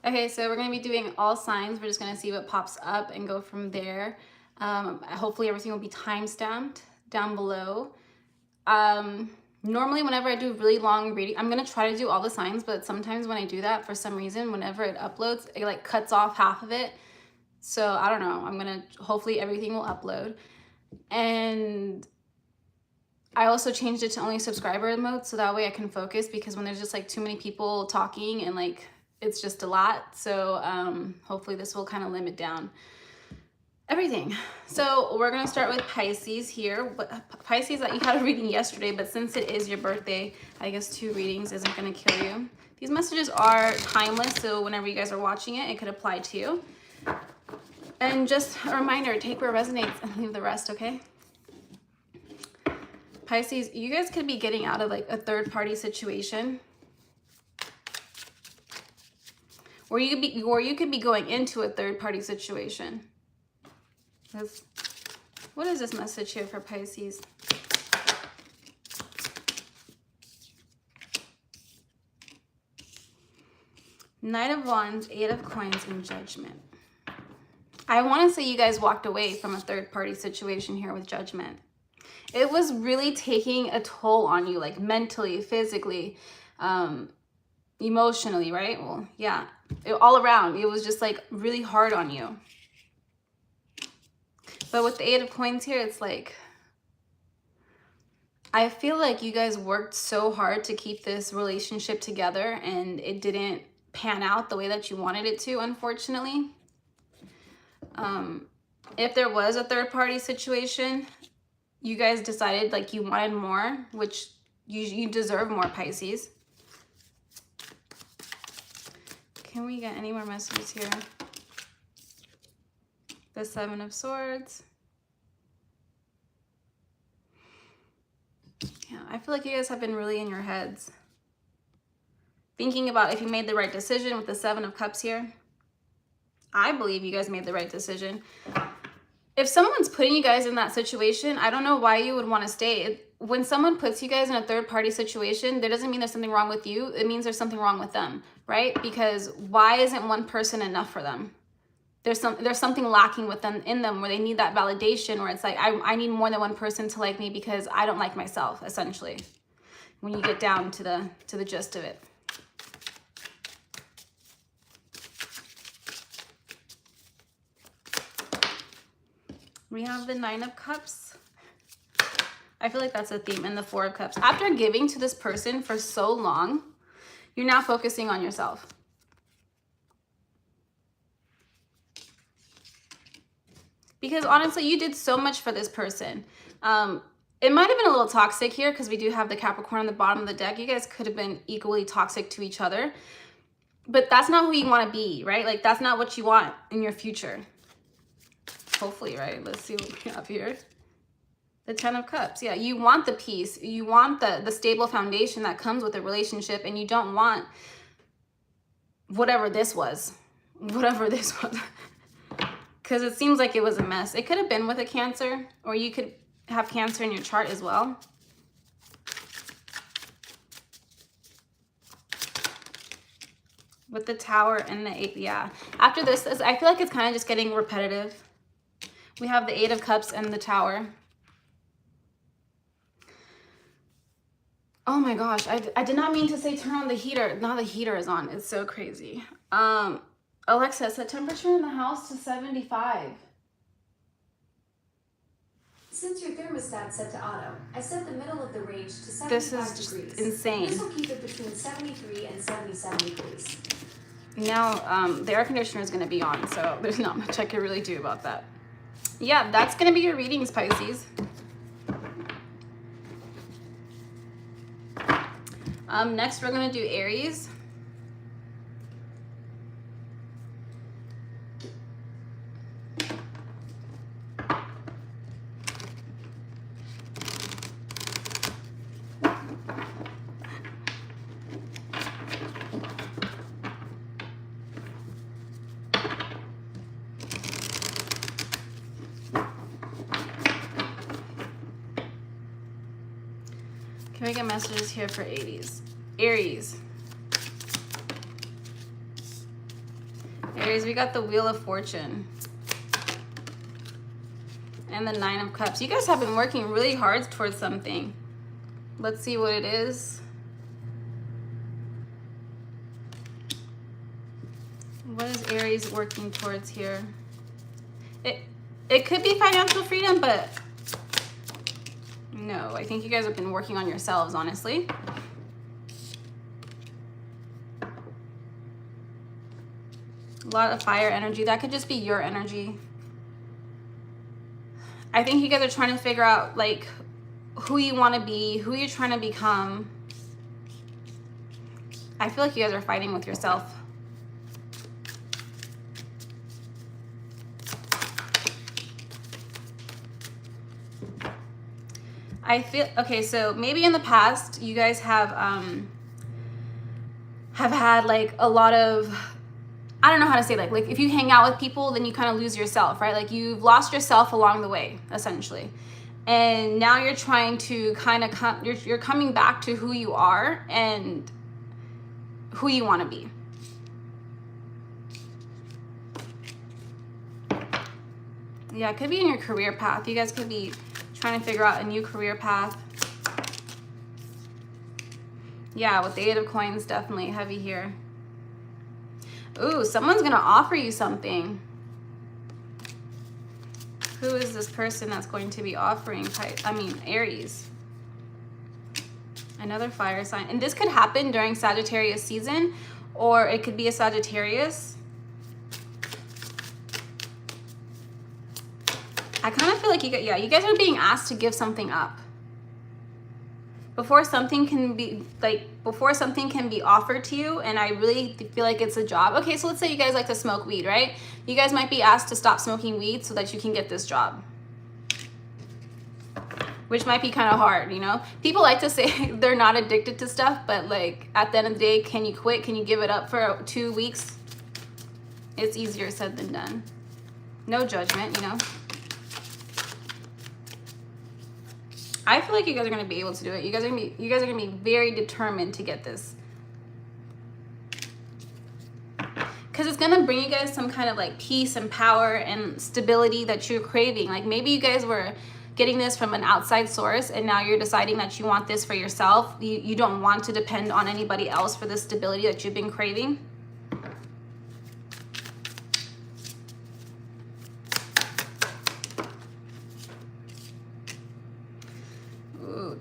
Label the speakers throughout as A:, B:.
A: Okay, so we're going to be doing all signs. We're just going to see what pops up and go from there. Hopefully everything will be time-stamped down below. Normally whenever I do really long reading, I'm going to try to do all the signs, but sometimes when I do that, for some reason, whenever it uploads, it like cuts off half of it. So I don't know. I'm going to, hopefully everything will upload. And I also changed it to only subscriber mode, so that way I can focus, because when there's just like too many people talking and like it's just a lot. So hopefully this will kind of limit down everything. So we're gonna start with Pisces here. Pisces, you had a reading yesterday, but since it is your birthday, I guess 2 readings isn't gonna kill you. These messages are timeless, so whenever you guys are watching it, it could apply to you. And just a reminder, take where it resonates and leave the rest, okay? Pisces, you guys could be getting out of like a third-party situation. Or you could be going into a third-party situation. What is this message here for Pisces? Knight of Wands, 8 of Coins, and Judgment. I want to say you guys walked away from a third-party situation here with Judgment. It was really taking a toll on you, like mentally, physically, emotionally, right? Well, yeah, all around. It was just like really hard on you. But with the 8 of Coins here, it's like, I feel like you guys worked so hard to keep this relationship together and it didn't pan out the way that you wanted it to, unfortunately. If there was a third-party situation, you guys decided like you wanted more, which you deserve more, Pisces. Can we get any more messages here? The 7 of Swords. Yeah, I feel like you guys have been really in your heads, thinking about if you made the right decision with the 7 of Cups here. I believe you guys made the right decision. If someone's putting you guys in that situation, I don't know why you would want to stay. When someone puts you guys in a third-party situation, that doesn't mean there's something wrong with you. It means there's something wrong with them, right? Because why isn't one person enough for them? There's something lacking with them, in them, where they need that validation, where it's like, I need more than one person to like me because I don't like myself, essentially, when you get down to the gist of it. We have the 9 of Cups. I feel like that's a theme, and the 4 of Cups. After giving to this person for so long, you're now focusing on yourself. Because honestly, you did so much for this person. It might have been a little toxic here because we do have the Capricorn on the bottom of the deck. You guys could have been equally toxic to each other. But that's not who you want to be, right? Like, that's not what you want in your future. Hopefully, right? Let's see what we have here. The 10 of Cups. Yeah, you want the peace. You want the stable foundation that comes with a relationship, and you don't want whatever this was. Whatever this was. Because it seems like it was a mess. It could have been with a Cancer, or you could have Cancer in your chart as well. With the Tower and the 8, yeah. After this, I feel like it's kind of just getting repetitive. We have the 8 of Cups and the Tower. Oh my gosh, I did not mean to say turn on the heater. Now the heater is on. It's so crazy. Alexa, set temperature in the house to 75.
B: Since your thermostat's set to auto, I set the middle of the range to 75
A: This is just
B: degrees.
A: insane.
B: This will keep it between 73 and 77 degrees.
A: Now, the air conditioner is going to be on, so there's not much I can really do about that. Yeah, that's going to be your readings, Pisces. Next, we're going to do Aries. Can we get messages here for Aries? Aries. Aries, we got the Wheel of Fortune. And the Nine of Cups. You guys have been working really hard towards something. Let's see what it is. What is Aries working towards here? It could be financial freedom, but no, I think you guys have been working on yourselves, honestly. A lot of fire energy. That could just be your energy. I think you guys are trying to figure out like who you want to be, who you're trying to become. I feel like you guys are fighting with yourself. I feel, okay, so maybe in the past you guys have had like a lot of, I don't know how to say, like if you hang out with people, then you kind of lose yourself, right? Like you've lost yourself along the way, essentially. And now you're trying to kind of you're coming back to who you are and who you want to be. Yeah, it could be in your career path. You guys could be trying to figure out a new career path. Yeah, with the Eight of Coins, definitely heavy here. Ooh, someone's gonna offer you something. Who is this person that's going to be offering, Aries? Another fire sign. And this could happen during Sagittarius season, or it could be a Sagittarius. I kind of feel like you guys are being asked to give something up. Before something can be offered to you, and I really feel like it's a job. Okay, so let's say you guys like to smoke weed, right? You guys might be asked to stop smoking weed so that you can get this job. Which might be kind of hard, you know? People like to say they're not addicted to stuff, but like at the end of the day, can you quit? Can you give it up for 2 weeks? It's easier said than done. No judgment, you know? I feel like you guys are gonna be able to do it. You guys are gonna be very determined to get this. Because it's gonna bring you guys some kind of like peace and power and stability that you're craving. Like maybe you guys were getting this from an outside source and now you're deciding that you want this for yourself. You don't want to depend on anybody else for the stability that you've been craving.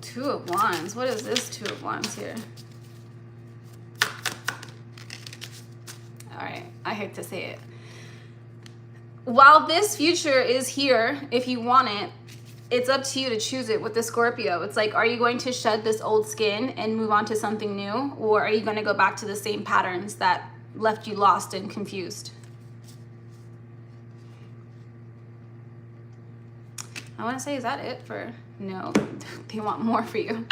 A: Two of Wands. What is this Two of Wands here? All right, I hate to say it. While this future is here, if you want it, it's up to you to choose it with the Scorpio. It's like, are you going to shed this old skin and move on to something new? Or are you going to go back to the same patterns that left you lost and confused? I want to say, is that it for... No, they want more for you.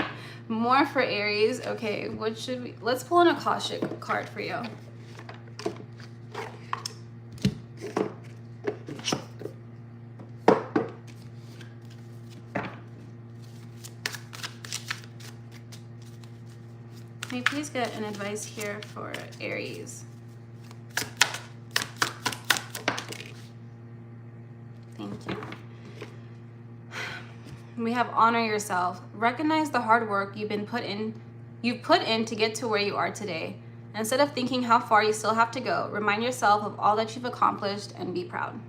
A: More for Aries. Okay, what should we... Let's pull in a Akashic card for you. Can you please get an advice here for Aries? Thank you. We have honor yourself. Recognize the hard work you've put in to get to where you are today. Instead of thinking how far you still have to go, remind yourself of all that you've accomplished and be proud.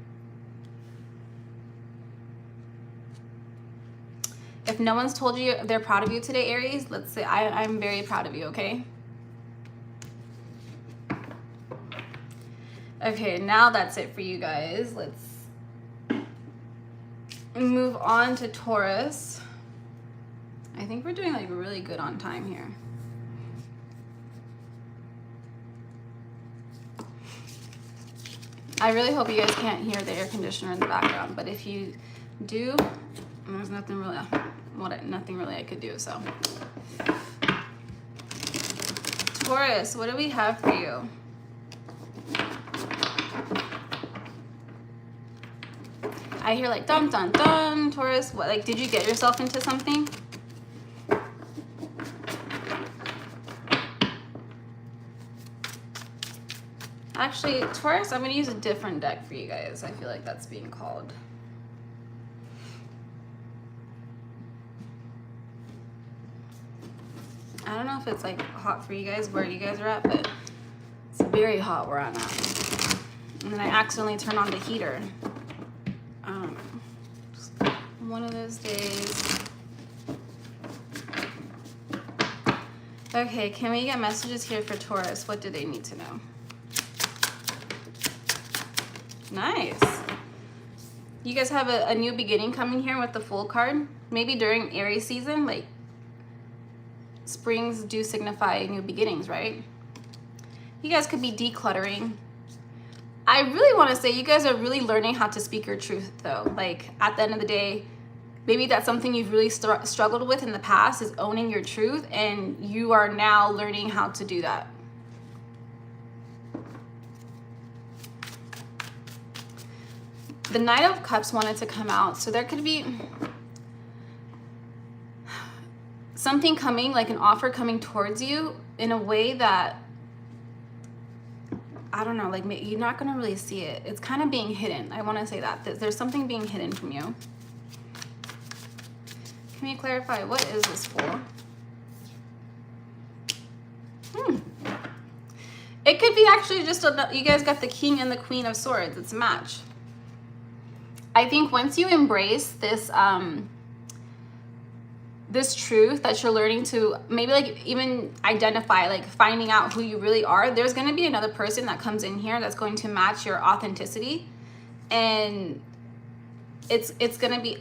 A: If no one's told you they're proud of you today, Aries, let's say I'm very proud of you, okay? Okay, now that's it for you guys. Let's move on to Taurus. I think we're doing like really good on time here. I really hope you guys can't hear the air conditioner in the background, but if you do, there's nothing really I could do, so. Taurus, what do we have for you? I hear like dun dun dun, Taurus. What, like, did you get yourself into something? Actually, Taurus, I'm going to use a different deck for you guys. I feel like that's being called. I don't know if it's like hot for you guys where you guys are at, but it's very hot where I'm at. And then I accidentally turned on the heater. Just one of those days. Okay, can we get messages here for Taurus? What do they need to know? Nice. You guys have a new beginning coming here with the Fool card. Maybe during Aries season, like springs do signify new beginnings, right? You guys could be decluttering. I really want to say you guys are really learning how to speak your truth though. Like at the end of the day, maybe that's something you've really struggled with in the past, is owning your truth, and you are now learning how to do that. The Knight of Cups wanted to come out, so there could be something coming, like an offer coming towards you in a way that, I don't know, like you're not going to really see it. It's kind of being hidden. I want to say that. There's something being hidden from you. Can you clarify, what is this for? It could be actually just, you guys got the King and the Queen of Swords. It's a match. I think once you embrace this, this truth that you're learning to maybe like even identify, like finding out who you really are, there's going to be another person that comes in here that's going to match your authenticity. And it's going to be,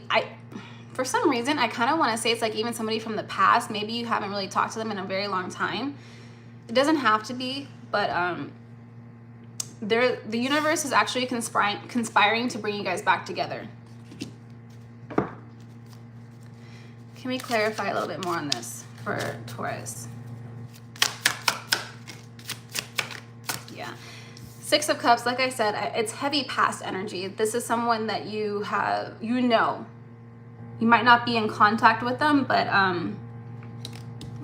A: for some reason, I kind of want to say it's like even somebody from the past. Maybe you haven't really talked to them in a very long time. It doesn't have to be, but the universe is actually conspiring to bring you guys back together. Can we clarify a little bit more on this for Taurus? Yeah. Six of Cups, like I said, it's heavy past energy. This is someone that you have, you know. You might not be in contact with them, but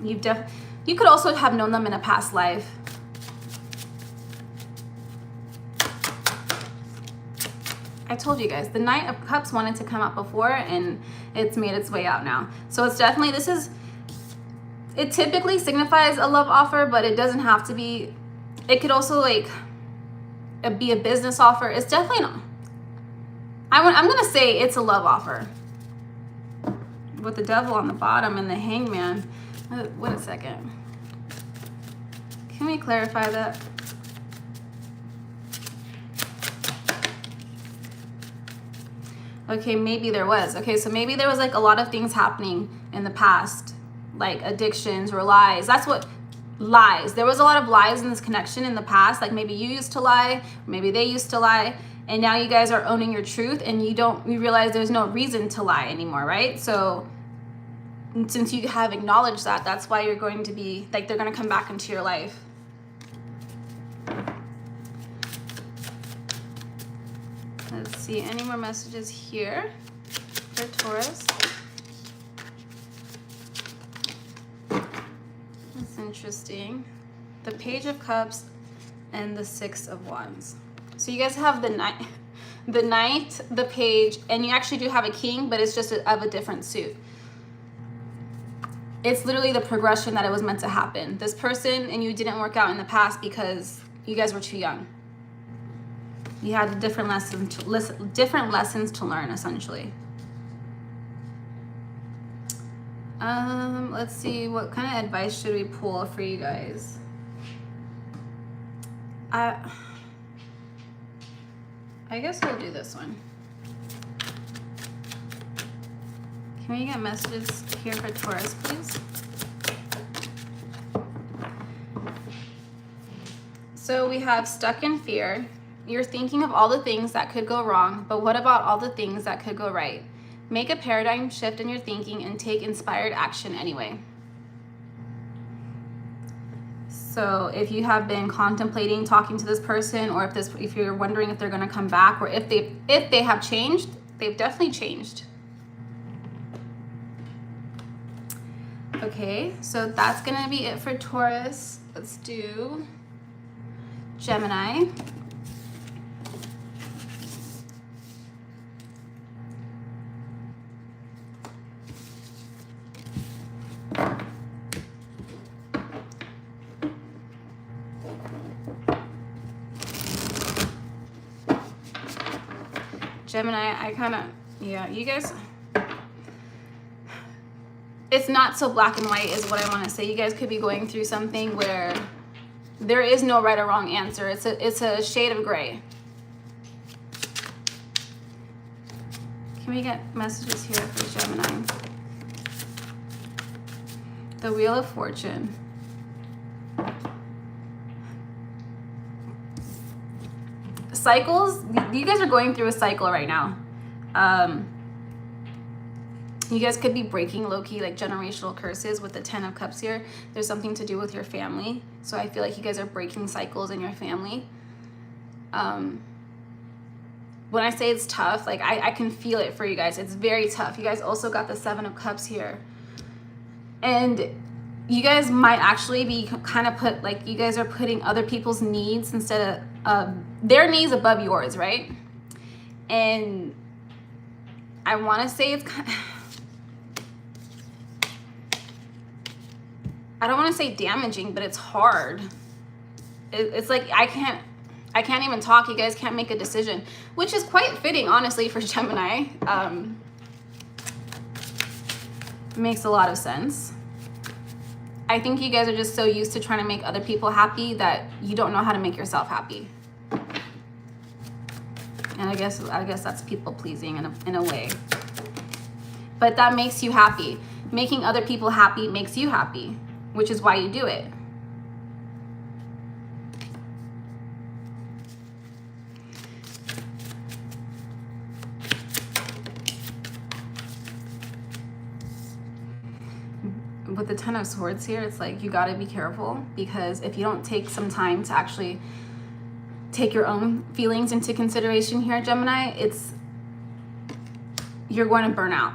A: you could also have known them in a past life. I told you guys, the Knight of Cups wanted to come out before, and it's made its way out now. So it's definitely, it typically signifies a love offer, but it doesn't have to be. It could also like be a business offer. It's definitely not. I'm gonna say it's a love offer. With the Devil on the bottom and the Hangman. Wait a second. Can we clarify that? Okay, maybe there was. Okay, so maybe there was like a lot of things happening in the past, like addictions or lies. That's what, lies. There was a lot of lies in this connection in the past. Like maybe you used to lie, maybe they used to lie, and now you guys are owning your truth, and you realize there's no reason to lie anymore, right? So since you have acknowledged that, that's why you're going to be, like, they're going to come back into your life. Let's see, any more messages here for Taurus? That's interesting. The Page of Cups and the Six of Wands. So you guys have the Knight, the Page, and you actually do have a King, but it's just of a different suit. It's literally the progression that it was meant to happen. This person and you didn't work out in the past because you guys were too young. You had different lessons to learn, essentially. Let's see, what kind of advice should we pull for you guys? I guess we'll do this one. Can we get messages here for Taurus, please? So we have stuck in fear. You're thinking of all the things that could go wrong, but what about all the things that could go right? Make a paradigm shift in your thinking and take inspired action anyway. So if you have been contemplating talking to this person, or if you're wondering if they're going to come back, or if they have changed, they've definitely changed. Okay, so that's going to be it for Taurus. Let's do Gemini. Gemini, I kind of, yeah, you guys, it's not so black and white is what I want to say. You guys could be going through something where there is no right or wrong answer. It's a shade of gray. Can we get messages here for Gemini? The Wheel of Fortune. Cycles, you guys are going through a cycle right now. You guys could be breaking low-key like generational curses with the 10 of Cups here. There's something to do with your family. So I feel like you guys are breaking cycles in your family. When I say it's tough, like I can feel it for you guys. It's very tough. You guys also got the 7 of Cups here. And you guys might actually be kind of put, like you guys are putting other people's needs instead of their needs above yours, right? And I want to say it's kind of, I don't want to say damaging, but it's hard. It's like I can't even talk. You guys can't make a decision, which is quite fitting, honestly, for Gemini. Makes a lot of sense. I think you guys are just so used to trying to make other people happy that you don't know how to make yourself happy. And I guess that's people pleasing in a way. But that makes you happy. Making other people happy makes you happy, which is why you do it. With the 10 of Swords here, it's like you got to be careful, because if you don't take some time to actually take your own feelings into consideration here, Gemini, you're going to burn out.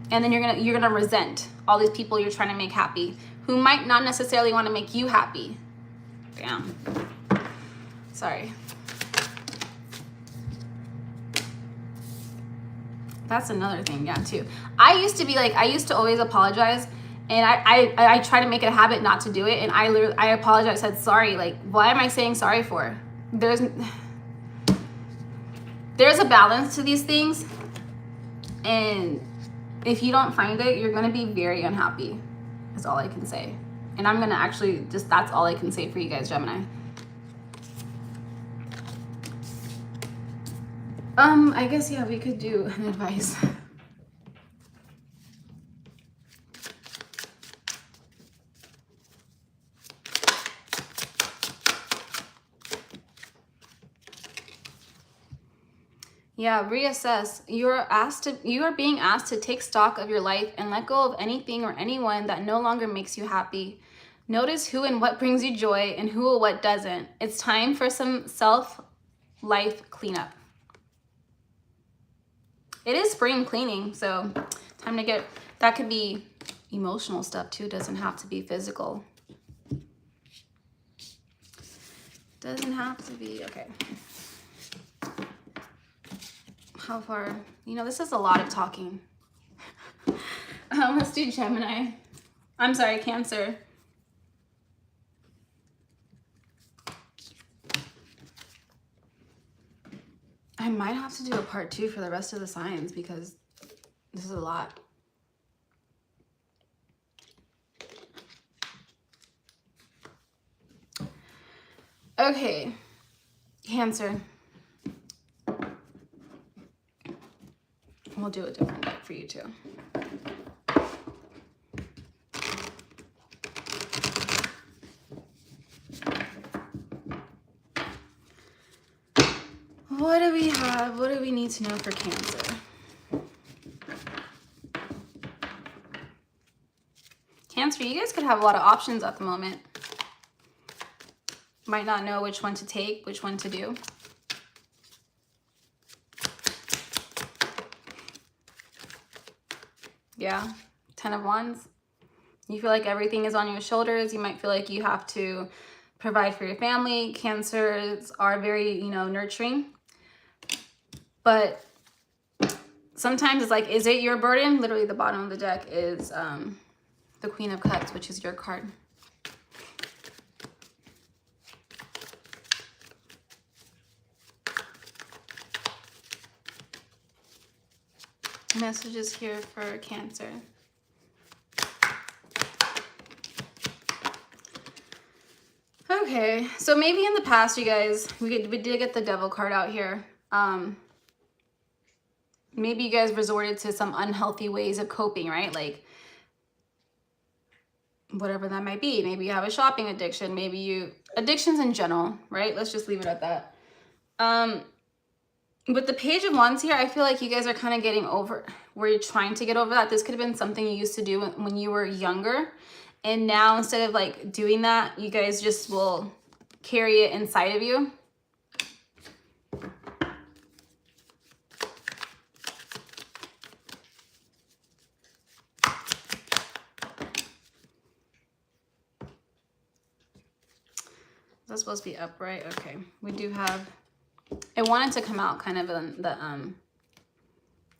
A: And then you're gonna resent all these people you're trying to make happy, who might not necessarily want to make you happy. Damn. Sorry. That's another thing, yeah, too. I used to always apologize, and I try to make it a habit not to do it, and I apologized, said sorry. Like, why am I saying sorry for? There's a balance to these things, and if you don't find it, you're going to be very unhappy. That's all I can say. And I'm going to actually that's all I can say for you guys, Gemini. I guess, yeah, we could do an advice. Yeah, reassess. You are being asked to take stock of your life and let go of anything or anyone that no longer makes you happy. Notice who and what brings you joy and who or what doesn't. It's time for some self-life cleanup. It is spring cleaning, so time to get, that could be emotional stuff too, doesn't have to be physical. Doesn't have to be, okay. How far? You know, this is a lot of talking. Let's do Gemini. I'm sorry, Cancer. I might have to do a part 2 for the rest of the signs, because this is a lot. Okay, Cancer. We'll do a different deck for you too. What do we have? What do we need to know for Cancer? Cancer, you guys could have a lot of options at the moment. Might not know which one to take, which one to do. Yeah, 10 of Wands. You feel like everything is on your shoulders. You might feel like you have to provide for your family. Cancers are very, you know, nurturing. But sometimes it's like, is it your burden? Literally the bottom of the deck is the Queen of Cups, which is your card. Messages here for Cancer. Okay, so maybe in the past, you guys, we did get the Devil card out here. Maybe you guys resorted to some unhealthy ways of coping, right? Like whatever that might be. Maybe you have a shopping addiction. Maybe you, addictions in general, right? Let's just leave it at that. With the Page of Wands here, I feel like you guys are kind of getting over, where you're trying to get over that. This could have been something you used to do when you were younger. And now instead of like doing that, you guys just will carry it inside of you. That's supposed to be upright. Okay, we do have, it wanted to come out kind of in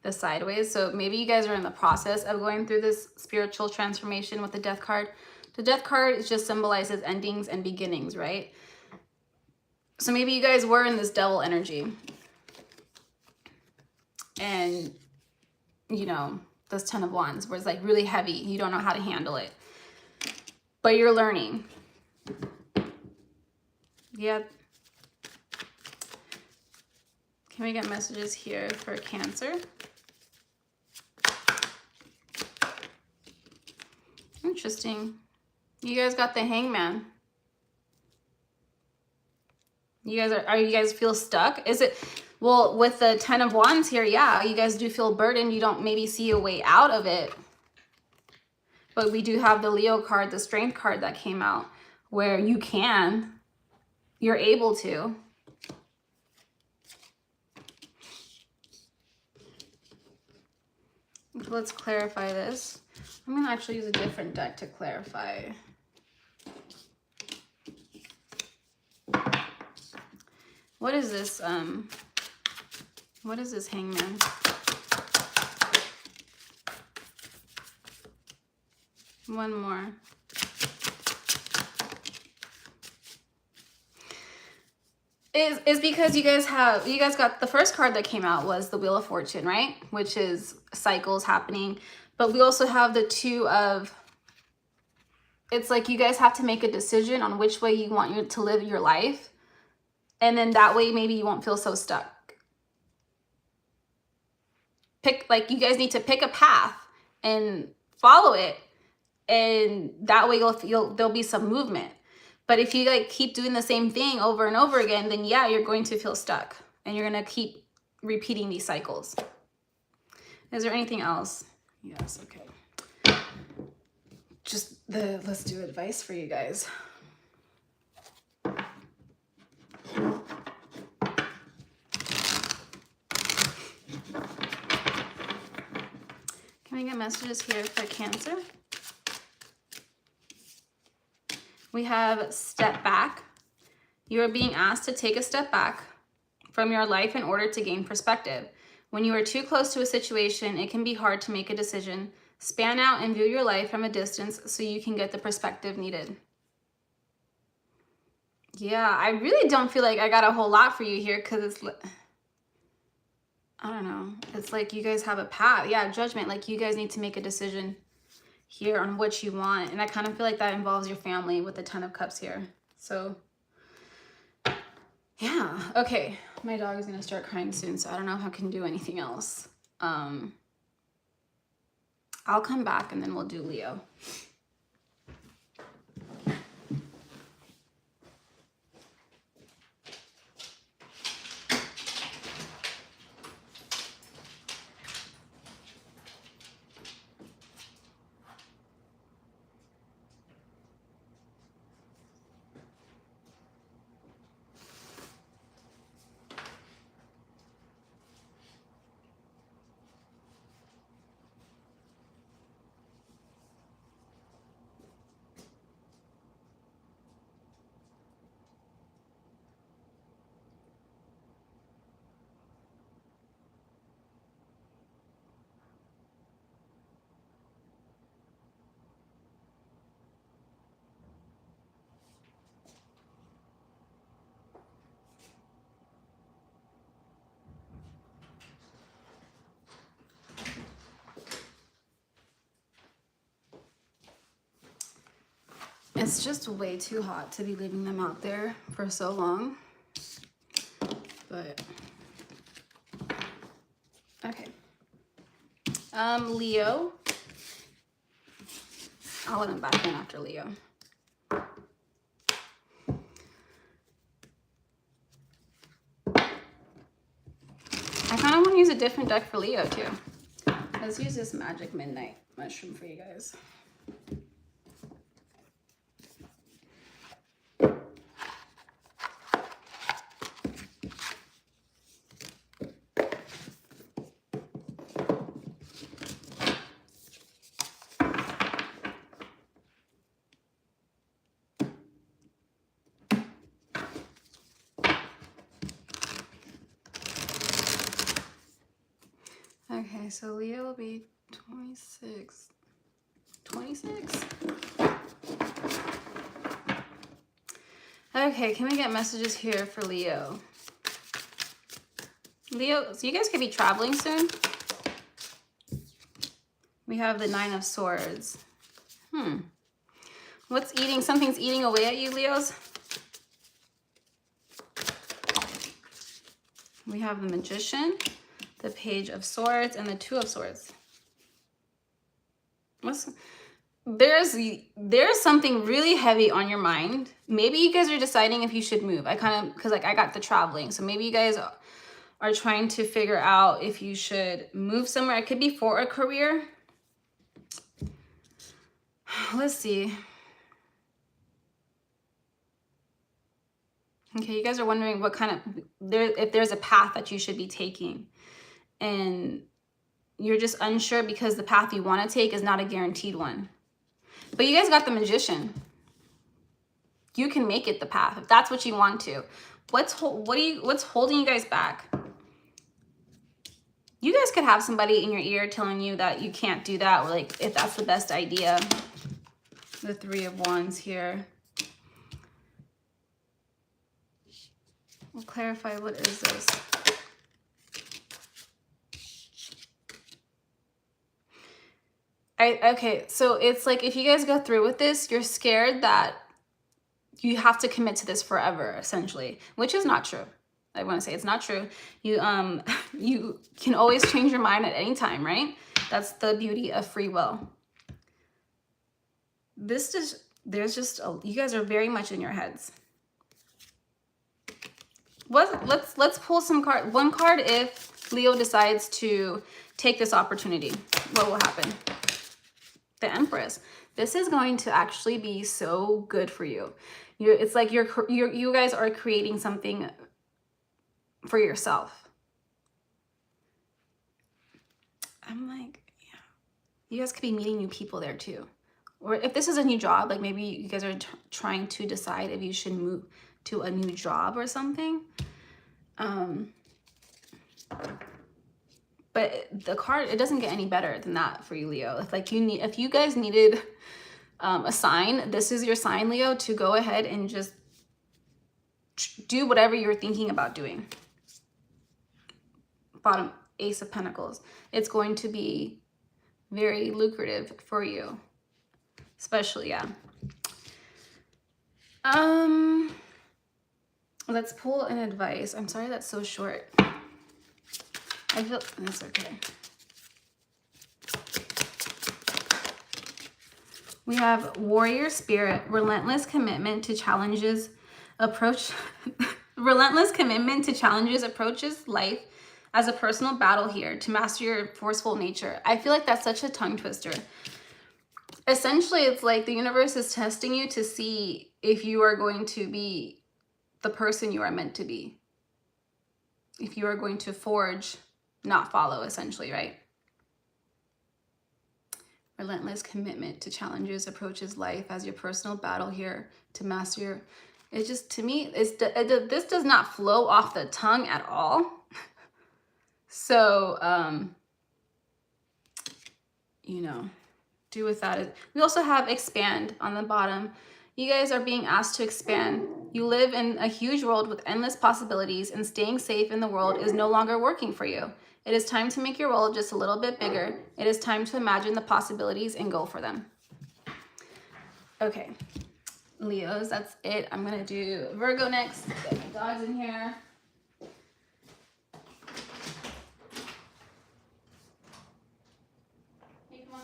A: the sideways. So maybe you guys are in the process of going through this spiritual transformation with the Death card. The Death card just symbolizes endings and beginnings, right? So maybe you guys were in this Devil energy. And, you know, this Ten of Wands where it's like really heavy. You don't know how to handle it. But you're learning. Yeah. Can we get messages here for Cancer? Interesting. You guys got the Hangman. You guys are you guys feel stuck? Is it, well, with the Ten of Wands here, yeah, you guys do feel burdened. You don't maybe see a way out of it. But we do have the Leo card, the Strength card that came out, where you're able to. Let's clarify this. I'm going to actually use a different deck to clarify. What is this? What is this Hangman? One more. Is because you guys got the first card that came out was the Wheel of Fortune, right? Which is cycles happening. But we also have the Two of, it's like you guys have to make a decision on which way you want to live your life. And then that way maybe you won't feel so stuck. Like you guys need to pick a path and follow it. And that way there'll be some movement. But if you like keep doing the same thing over and over again, then yeah, you're going to feel stuck and you're going to keep repeating these cycles. Is there anything else? Yes, okay. Let's do advice for you guys. Can we get messages here for Cancer? We have step back. You are being asked to take a step back from your life in order to gain perspective. When you are too close to a situation, it can be hard to make a decision. Span out and view your life from a distance so you can get the perspective needed. Yeah, I really don't feel like I got a whole lot for you here because it's, I don't know. It's like you guys have a path. Yeah, judgment. Like you guys need to make a decision here on what you want. And I kind of feel like that involves your family with the Ten of Cups here. So yeah, okay. My dog is going to start crying soon, so I don't know if I can do anything else. I'll come back and then we'll do Leo. It's just way too hot to be leaving them out there for so long. But okay. Leo. I'll let him back in after Leo. I kind of want to use a different deck for Leo too. Let's use this Magic Midnight mushroom for you guys. Okay, so Leo will be 26. 26? Okay, can we get messages here for Leo? Leo, so you guys could be traveling soon. We have the Nine of Swords. What's eating? Something's eating away at you, Leos. We have the Magician, the Page of Swords, and the Two of Swords. There's something really heavy on your mind. Maybe you guys are deciding if you should move. Because like I got the traveling, so maybe you guys are trying to figure out if you should move somewhere. It could be for a career. Let's see. Okay, you guys are wondering what kind of if there's a path that you should be taking, and you're just unsure because the path you want to take is not a guaranteed one. But you guys got the Magician. You can make it the path if that's what you want to. What's holding you guys back? You guys could have somebody in your ear telling you that you can't do that, or like if that's the best idea. The Three of Wands here. We'll clarify, what is this? Okay, so it's like if you guys go through with this, you're scared that you have to commit to this forever, essentially, which is not true. I want to say it's not true. You you can always change your mind at any time, right? That's the beauty of free will. You guys are very much in your heads. Let's pull one card if Leo decides to take this opportunity. What will happen? The Empress. This is going to actually be so good for you. It's like you guys are creating something for yourself. I'm like, yeah. You guys could be meeting new people there too. Or if this is a new job, like maybe you guys are trying to decide if you should move to a new job or something. But the card, it doesn't get any better than that for you, Leo. If you guys needed a sign, this is your sign, Leo, to go ahead and just do whatever you're thinking about doing. Bottom, Ace of Pentacles. It's going to be very lucrative for you. Especially, yeah. Let's pull an advice. I'm sorry that's so short. I feel that's okay. We have Warrior Spirit, relentless commitment to challenges, relentless commitment to challenges approaches life as a personal battle here to master your forceful nature. I feel like that's such a tongue twister. Essentially, it's like the universe is testing you to see if you are going to be the person you are meant to be. If you are going to forge, not follow, essentially, right? Relentless commitment to challenges approaches life as your personal battle here to master your... It just, to me, this does not flow off the tongue at all. So, you know, do with that. We also have expand on the bottom. You guys are being asked to expand. You live in a huge world with endless possibilities, and staying safe in the world is no longer working for you. It is time to make your world just a little bit bigger. It is time to imagine the possibilities and go for them. Okay. Leos, that's it. I'm gonna do Virgo next. Get my dogs in here. Hey, come on.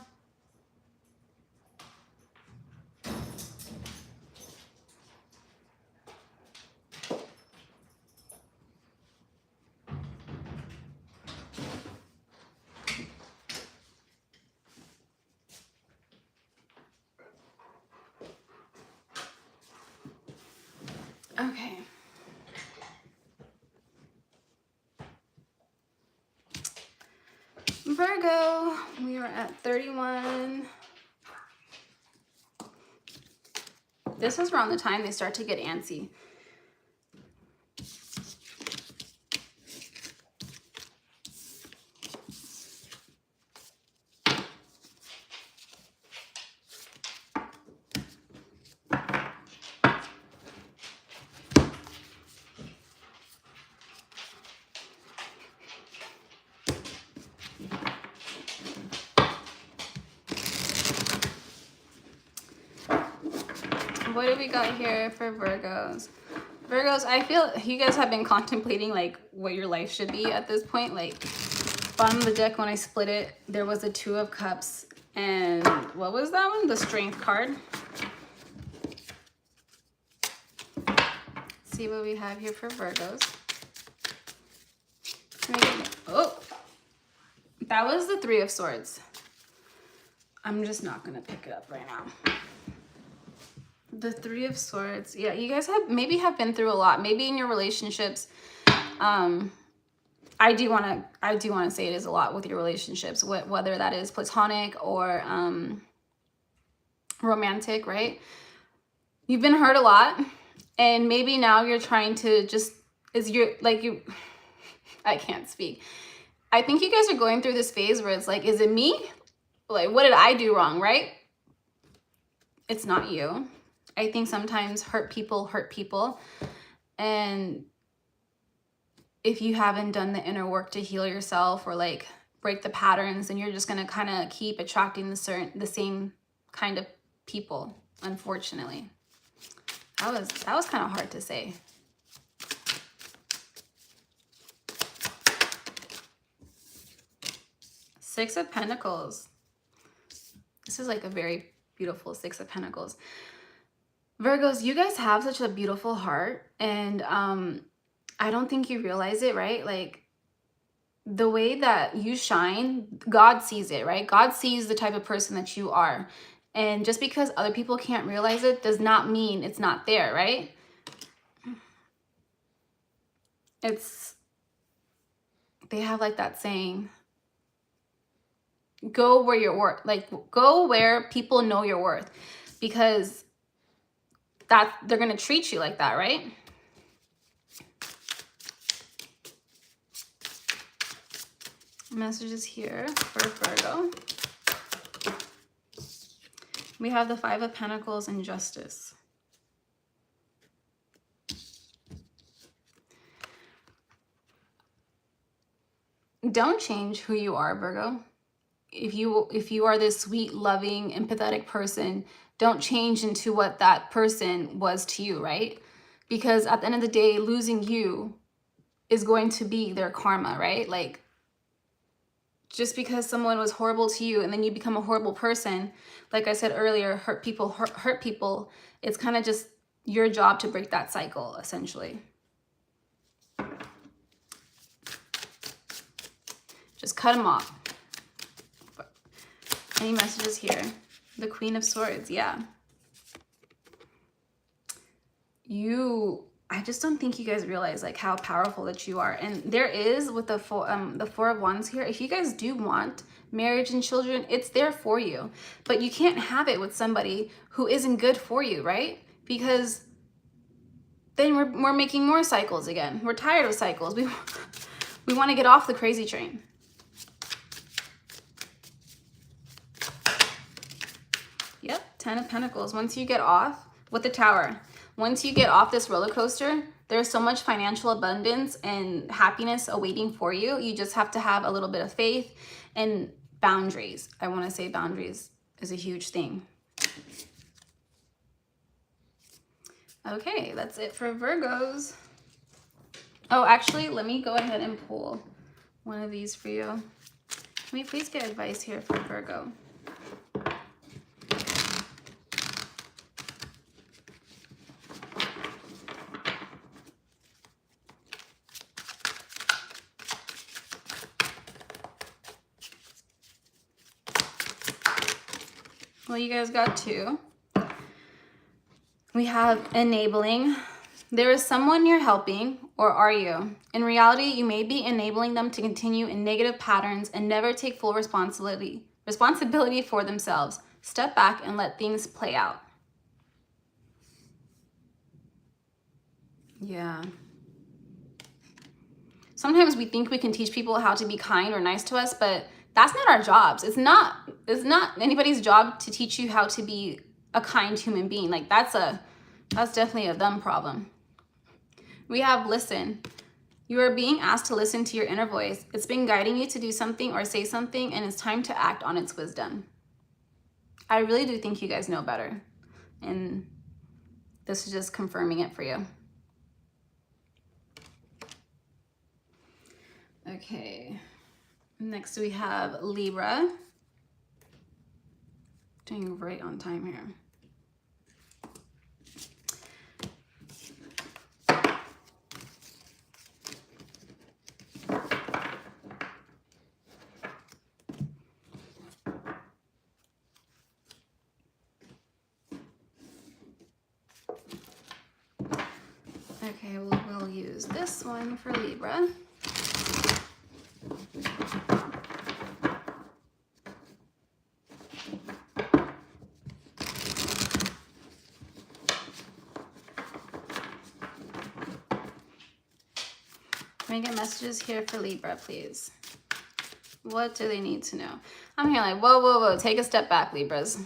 A: Okay. Virgo, we are at 31. This is around the time they start to get antsy. What do we got here for Virgos? Virgos, I feel you guys have been contemplating like what your life should be at this point. Like bottom of the deck, when I split it, there was a 2 of Cups, and what was that one? The Strength card. Let's see what we have here for Virgos. Oh, that was the 3 of Swords. I'm just not gonna pick it up right now. The 3 of Swords. Yeah, you guys maybe have been through a lot. Maybe in your relationships. I do want to say it is a lot with your relationships, whether that is platonic or romantic, right? You've been hurt a lot, and maybe now you're trying to just I can't speak. I think you guys are going through this phase where it's like, is it me? Like, what did I do wrong, right? It's not you. I think sometimes hurt people, and if you haven't done the inner work to heal yourself or like break the patterns, then you're just gonna kind of keep attracting the same kind of people, unfortunately. That was kind of hard to say. Six of Pentacles. This is like a very beautiful 6 of Pentacles. Virgos, you guys have such a beautiful heart, and I don't think you realize it, right? Like the way that you shine, God sees it, right? God sees the type of person that you are. And just because other people can't realize it does not mean it's not there, right? They have like that saying, go where your worth, like go where people know your worth, because they're going to treat you like that, right? Messages here for Virgo. We have the 5 of Pentacles and Justice. Don't change who you are, Virgo. If you are this sweet, loving, empathetic person, don't change into what that person was to you, right? Because at the end of the day, losing you is going to be their karma, right? Like, just because someone was horrible to you and then you become a horrible person, like I said earlier, hurt people, it's kind of just your job to break that cycle, essentially. Just cut them off. Any messages here? The Queen of Swords, yeah. I just don't think you guys realize like how powerful that you are. And there is with the 4 of Wands here, if you guys do want marriage and children, it's there for you. But you can't have it with somebody who isn't good for you, right? Because then we're making more cycles again. We're tired of cycles. We want to get off the crazy train. Yep, 10 of Pentacles. Once you get off with the Tower, once you get off this roller coaster, there's so much financial abundance and happiness awaiting for you. You just have to have a little bit of faith and boundaries. I want to say boundaries is a huge thing. Okay, that's it for Virgos. Oh, actually, let me go ahead and pull one of these for you. Can we please get advice here for Virgo? Well, you guys got two. We have enabling. There is someone you're helping, or are you? In reality, you may be enabling them to continue in negative patterns and never take full responsibility for themselves. Step back and let things play out. Yeah. Sometimes we think we can teach people how to be kind or nice to us, but that's not our jobs. It's not anybody's job to teach you how to be a kind human being. Like that's definitely a them problem. We have listen. You are being asked to listen to your inner voice. It's been guiding you to do something or say something, and it's time to act on its wisdom. I really do think you guys know better, and this is just confirming it for you. Okay, next we have Libra. Doing right on time here. Okay, we'll use this one for Libra. Can we get messages here for Libra, please? What do they need to know? I'm here like, whoa, whoa, whoa. Take a step back, Libras.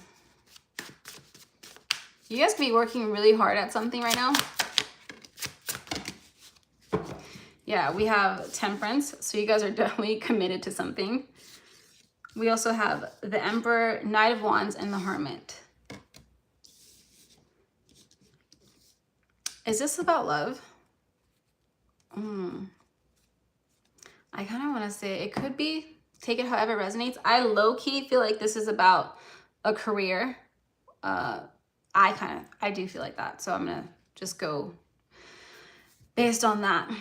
A: You guys could be working really hard at something right now. Yeah, we have Temperance. So you guys are definitely committed to something. We also have the Emperor, Knight of Wands, and the Hermit. Is this about love? I kind of want to say it could be. Take it however it resonates. I low-key feel like this is about a career. I do feel like that. So I'm going to just go based on that.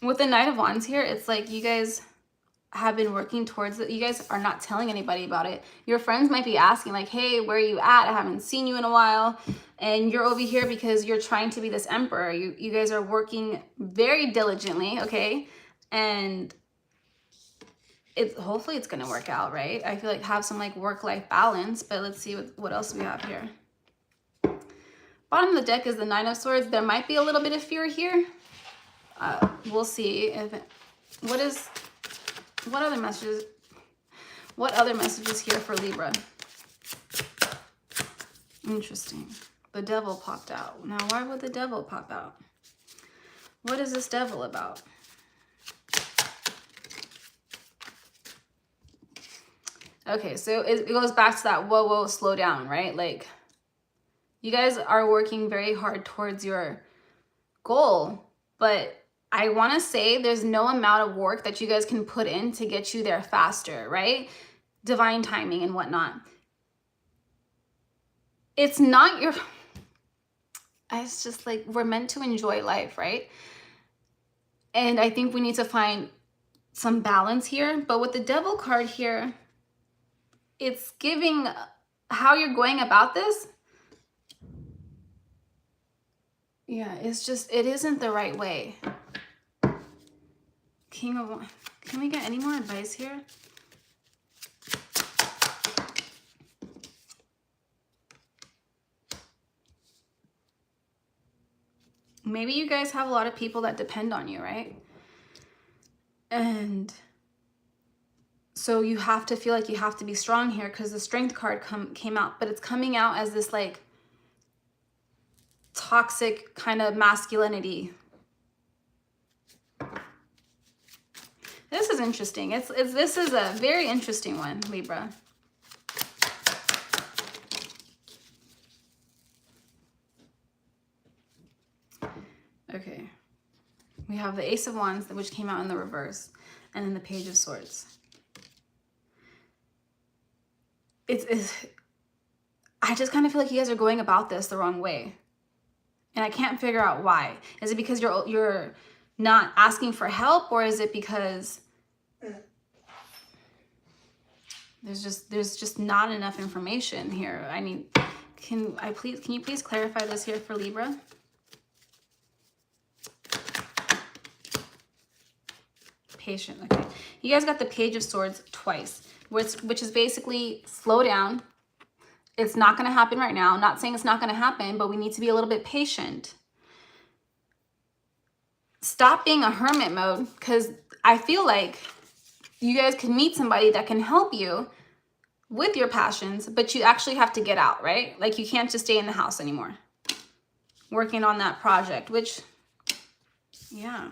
A: With the Knight of Wands here, it's like you guys have been working towards it. You guys are not telling anybody about it. Your friends might be asking like, hey, where are you at? I haven't seen you in a while. And you're over here because you're trying to be this emperor. You guys are working very diligently, okay? And hopefully it's gonna work out, right? I feel like have some like work-life balance, but let's see what else we have here. Bottom of the deck is the Nine of Swords. There might be a little bit of fear here. We'll see if what other messages here for Libra? Interesting. The Devil popped out. Now, why would the Devil pop out? What is this Devil about? Okay, so it goes back to that whoa, slow down, right? Like, you guys are working very hard towards your goal, but I want to say there's no amount of work that you guys can put in to get you there faster, right? Divine timing and whatnot. It's not your... It's just like we're meant to enjoy life, right? And I think we need to find some balance here. But with the Devil card here, it's giving how you're going about this. Yeah, it's just, it isn't the right way. King of Wands. Can we get any more advice here? Maybe you guys have a lot of people that depend on you, right? And so you have to feel like you have to be strong here because the Strength card came out, but it's coming out as this like toxic kind of masculinity. This is interesting. This is a very interesting one, Libra. Okay. We have the Ace of Wands, which came out in the reverse, and then the Page of Swords. I just kind of feel like you guys are going about this the wrong way. And I can't figure out why. Is it because you're not asking for help, or is it because there's just not enough information here? I mean, can you please clarify this here for Libra? Patient. Okay. You guys got the Page of Swords twice, which is basically slow down. It's not going to happen right now. I'm not saying it's not going to happen, but we need to be a little bit patient. Stop being a hermit mode, because I feel like you guys can meet somebody that can help you with your passions, but you actually have to get out, right? Like, you can't just stay in the house anymore working on that project, which, yeah.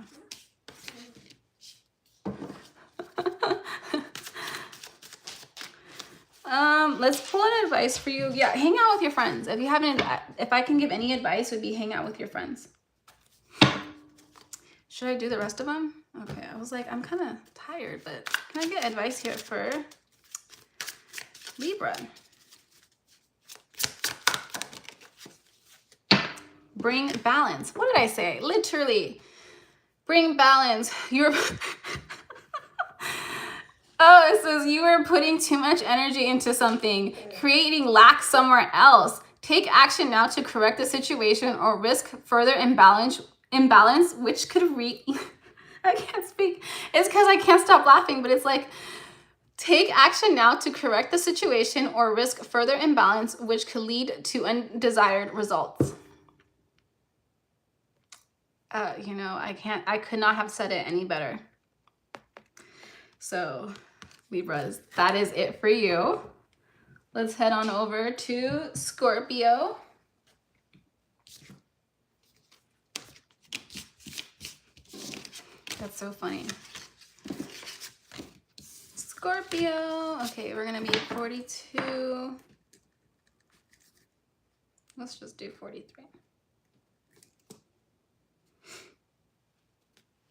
A: Let's pull an advice for you. Yeah, hang out with your friends. If you haven't, if I can give any advice, would be hang out with your friends. Should I do the rest of them? Okay, I was like, I'm kind of tired, but can I get advice here for Libra? Bring balance. What did I say? Literally, bring balance. You're... Oh, it says you are putting too much energy into something, creating lack somewhere else. Take action now to correct the situation or risk further imbalance, which could I can't speak. It's because I can't stop laughing, but it's like, take action now to correct the situation or risk further imbalance, which could lead to undesired results. You know, I could not have said it any better. So, Libras, that is it for you. Let's head on over to Scorpio. That's so funny. Scorpio. Okay, we're going to be 42. Let's just do 43.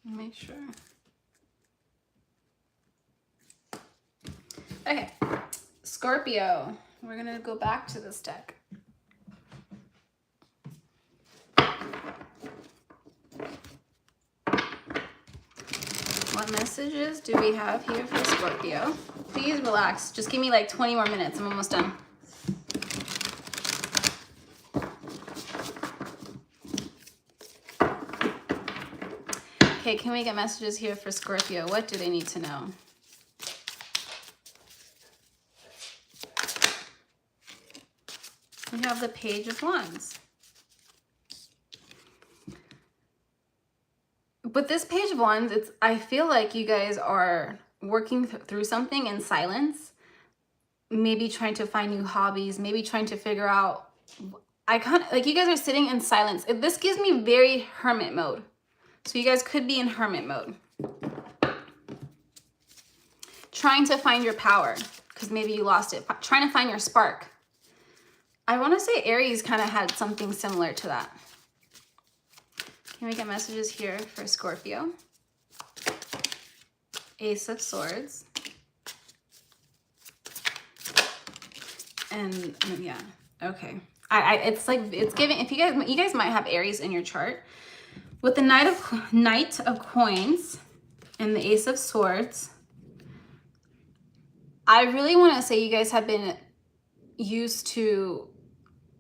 A: Make sure. Okay, Scorpio. We're going to go back to this deck. What messages do we have here for Scorpio? Please relax. Just give me like 20 more minutes. I'm almost done. Okay, can we get messages here for Scorpio? What do they need to know? We have the Page of Wands. With this Page of Wands, I feel like you guys are working through something in silence. Maybe trying to find new hobbies. Maybe trying to figure out... like you guys are sitting in silence. This gives me very hermit mode. So you guys could be in hermit mode. Trying to find your power, because maybe you lost it. Trying to find your spark. I want to say Aries kind of had something similar to that. Can we get messages here for Scorpio? Ace of Swords. And yeah, okay. It's like, it's giving, if you guys might have Aries in your chart. With the Knight of Coins and the Ace of Swords, I really want to say you guys have been used to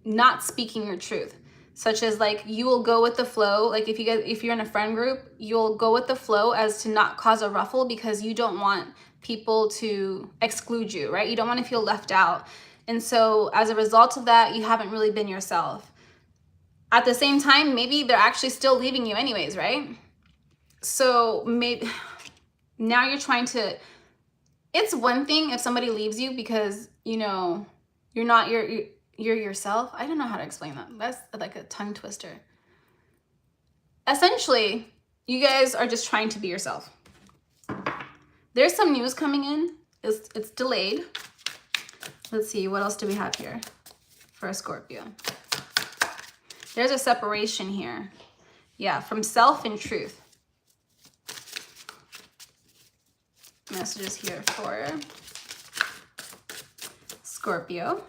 A: not speaking your truth, such as like you will go with the flow. Like if you're in a friend group, you'll go with the flow as to not cause a ruffle, because you don't want people to exclude you, right? You don't want to feel left out. And so as a result of that, you haven't really been yourself. At the same time, maybe they're actually still leaving you anyways, right? So maybe now you're trying to, it's one thing if somebody leaves you because, you know, you're not you're yourself. I don't know how to explain that. That's like a tongue twister. Essentially, you guys are just trying to be yourself. There's some news coming in. It's delayed. Let's see, what else do we have here for a Scorpio? There's a separation here. Yeah, from self and truth. Messages here for Scorpio.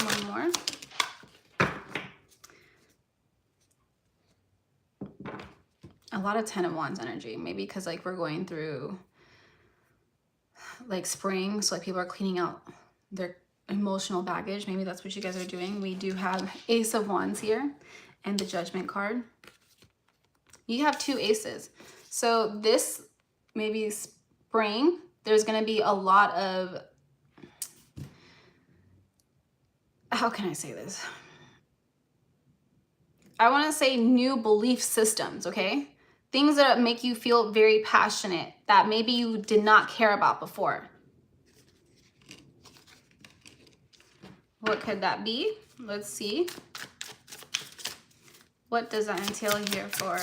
A: One more. A lot of 10 of Wands energy. Maybe because like we're going through like spring. So like people are cleaning out their emotional baggage. Maybe that's what you guys are doing. We do have Ace of Wands here and the Judgment card. You have 2 aces. So this maybe spring, there's going to be a lot of, how can I say this? I want to say new belief systems, okay? Things that make you feel very passionate that maybe you did not care about before. What could that be? Let's see. What does that entail here for?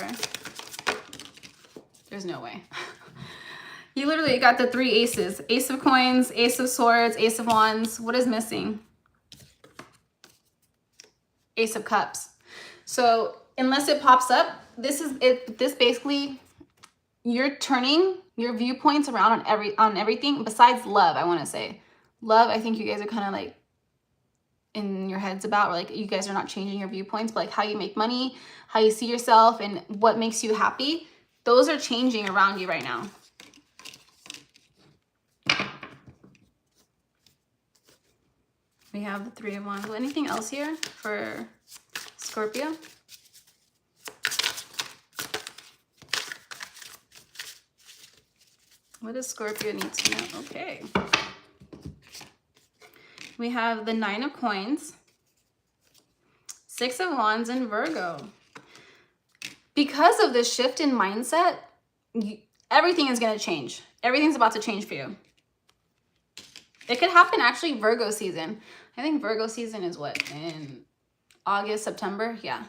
A: There's no way. You literally got the 3 aces. Ace of Coins, Ace of Swords, Ace of Wands. What is missing? Ace of Cups. So unless it pops up, this is it. This basically, you're turning your viewpoints around on everything besides love. I want to say love. I think you guys are kind of like in your heads about, or like you guys are not changing your viewpoints, but like how you make money, how you see yourself, and what makes you happy. Those are changing around you right now. We have the 3 of Wands. Anything else here for Scorpio? What does Scorpio need to know? Okay. We have the 9 of Coins, 6 of Wands, and Virgo. Because of this shift in mindset, everything is going to change. Everything's about to change for you. It could happen actually Virgo season. I think Virgo season is what, in August, September? Yeah.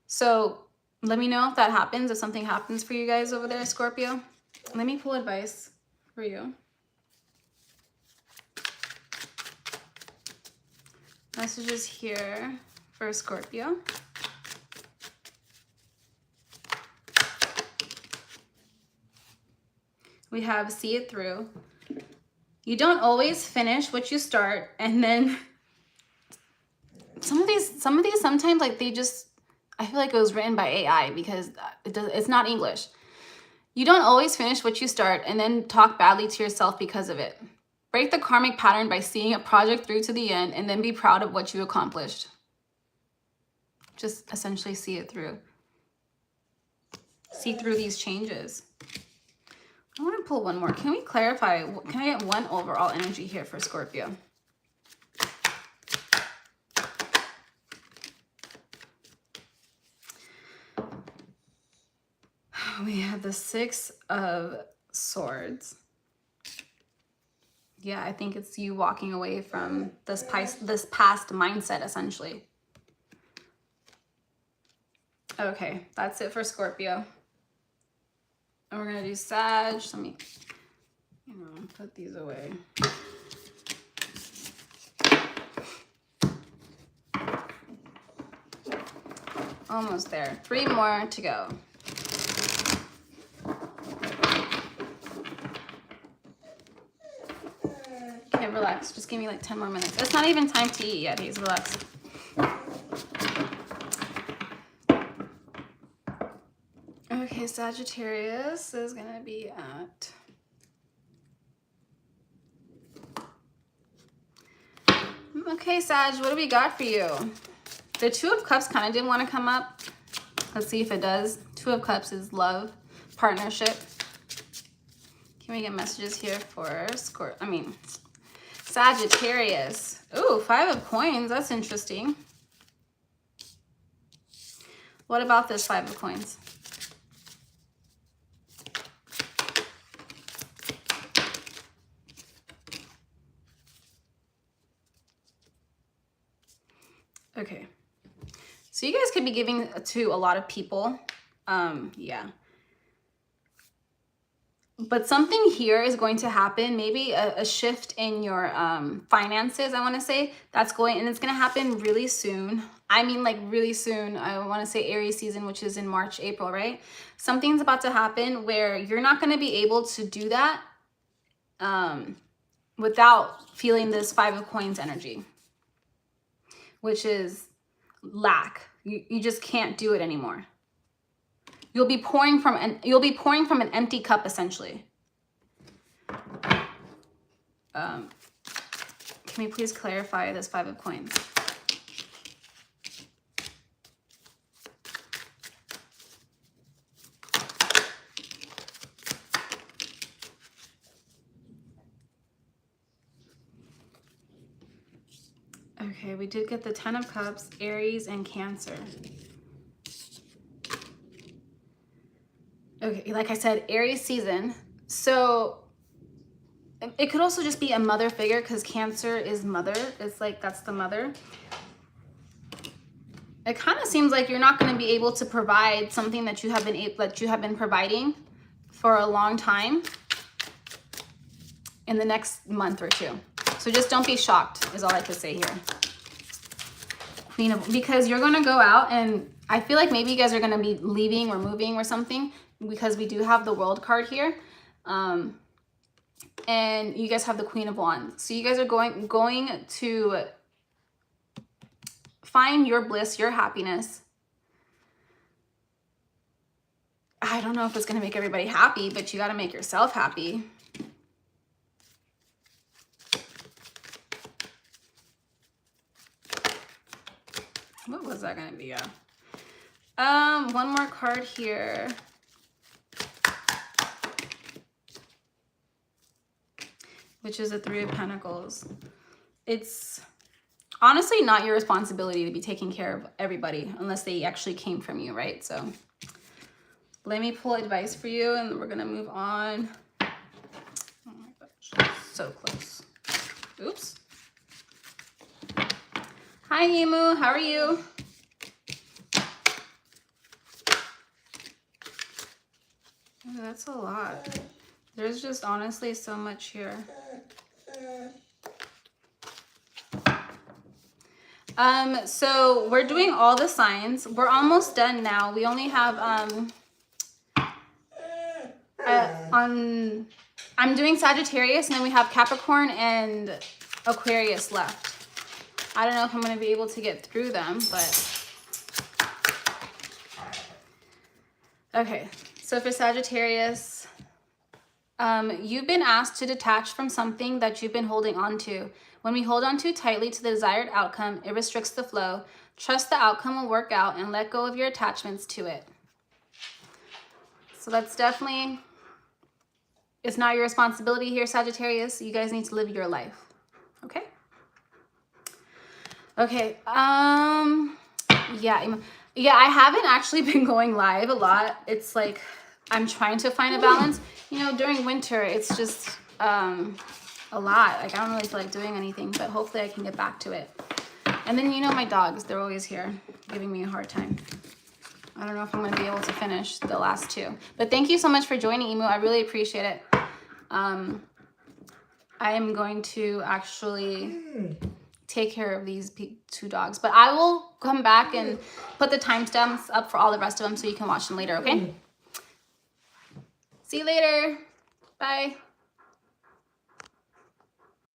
A: So let me know if that happens, if something happens for you guys over there, Scorpio. Let me pull advice for you. Messages here for Scorpio. We have see it through. You don't always finish what you start, and then some of these sometimes like they just, I feel like it was written by AI because it's not English. You don't always finish what you start and then talk badly to yourself because of it. Break the karmic pattern by seeing a project through to the end and then be proud of what you accomplished. Just essentially see it through. See through these changes. I want to pull one more. Can we clarify? Can I get one overall energy here for Scorpio? We have the 6 of Swords. Yeah, I think it's you walking away from this past mindset, essentially. Okay, that's it for Scorpio. And we're going to do Sag. Let me, put these away. Almost there. 3 more to go. Okay, relax. Just give me like 10 more minutes. It's not even time to eat yet. He's relaxed. Okay, Sagittarius is going to be at... Okay, Sag, what do we got for you? The 2 of Cups kind of didn't want to come up. Let's see if it does. 2 of Cups is love, partnership. Can we get messages here for Sagittarius? Ooh, 5 of Coins. That's interesting. What about this 5 of Coins? Okay. So you guys could be giving to a lot of people. Yeah. But something here is going to happen. Maybe a shift in your finances, I want to say. That's going, and it's going to happen really soon. I mean like really soon. I want to say Aries season, which is in March, April, right? Something's about to happen where you're not going to be able to do that without feeling this Five of Coins energy, which is lack. You just can't do it anymore. You'll be pouring from an empty cup, essentially. Can we please clarify this Five of Coins? Okay, we did get the Ten of Cups, Aries, and Cancer. Okay, like I said, Aries season. So it could also just be a mother figure because Cancer is mother. It's like that's the mother. It kind of seems like you're not going to be able to provide something that you have been providing for a long time in the next month or two. So just don't be shocked is all I could say here. Queen of, because you're going to go out and I feel like maybe you guys are going to be leaving or moving or something because we do have the World card here. And you guys have the Queen of Wands. So you guys are going to find your bliss, your happiness. I don't know if it's going to make everybody happy, but you got to make yourself happy. What was that going to be? One more card here. Which is the Three of Pentacles. It's honestly not your responsibility to be taking care of everybody unless they actually came from you, right? So let me pull advice for you and we're going to move on. Oh my gosh, so close. Oops. Hi, Emu. How are you? Oh, that's a lot. There's just honestly so much here. So we're doing all the signs. We're almost done now. We only have I'm doing Sagittarius and then we have Capricorn and Aquarius left. I don't know if I'm going to be able to get through them, but okay. So for Sagittarius, you've been asked to detach from something that you've been holding on to. When we hold on too tightly to the desired outcome, it restricts the flow. Trust the outcome will work out and let go of your attachments to it. So that's definitely, it's not your responsibility here, Sagittarius. You guys need to live your life. Okay? Okay. Yeah, I haven't actually been going live a lot. It's like I'm trying to find a balance. You know, during winter, it's just a lot. Like I don't really feel like doing anything, but hopefully I can get back to it. And then, you know, my dogs, they're always here giving me a hard time. I don't know if I'm going to be able to finish the last two. But thank you so much for joining, Emu. I really appreciate it. I am going to actually take care of these two dogs. But I will come back and put the timestamps up for all the rest of them so you can watch them later, okay? See you later. Bye.